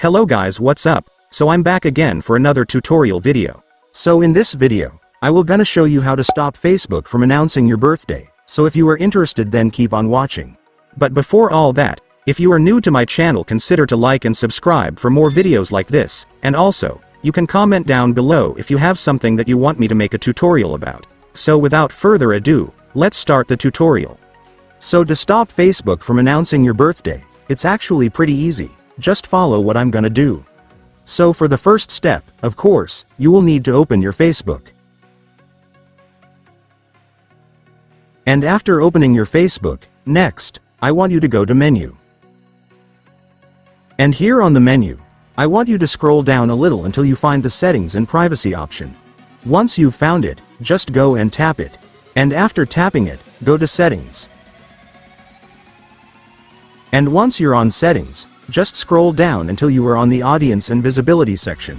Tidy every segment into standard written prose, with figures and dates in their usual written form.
Hello guys, what's up? So I'm back again for another tutorial video. So in this video, I will gonna show you how to stop Facebook from announcing your birthday. So if you are interested, then keep on watching. But before all that, if you are new to my channel, consider to like and subscribe for more videos like this, and also, you can comment down below if you have something that you want me to make a tutorial about. So without further ado, let's start the tutorial. So to stop Facebook from announcing your birthday, it's actually pretty easy. Just follow what I'm gonna do. So for the first step, of course, you will need to open your Facebook. And after opening your Facebook, next, I want you to go to menu. And here on the menu, I want you to scroll down a little until you find the settings and privacy option. Once you've found it, just go and tap it. And after tapping it, go to settings. And once you're on settings, just scroll down until you are on the audience and visibility section.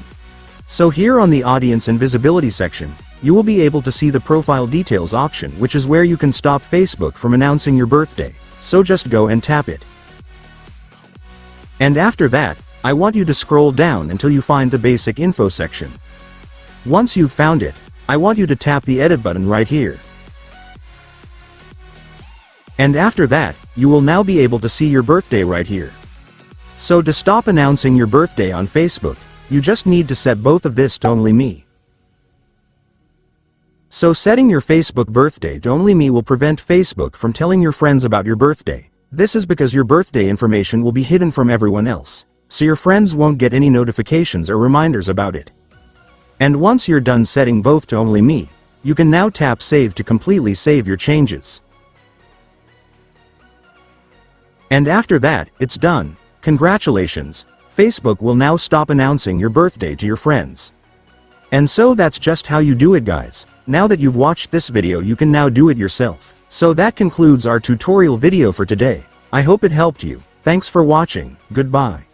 So here on the audience and visibility section, you will be able to see the profile details option, which is where you can stop Facebook from announcing your birthday. So just go and tap it. And after that, I want you to scroll down until you find the basic info section. Once you've found it, I want you to tap the edit button right here. And after that, you will now be able to see your birthday right here. So to stop announcing your birthday on Facebook, you just need to set both of this to only me. So setting your Facebook birthday to only me will prevent Facebook from telling your friends about your birthday. This is because your birthday information will be hidden from everyone else, so your friends won't get any notifications or reminders about it. And once you're done setting both to only me, you can now tap save to completely save your changes. And after that, it's done. Congratulations, Facebook will now stop announcing your birthday to your friends. And so that's just how you do it, guys. Now that you've watched this video, you can now do it yourself. So that concludes our tutorial video for today. I hope it helped you. Thanks for watching. Goodbye.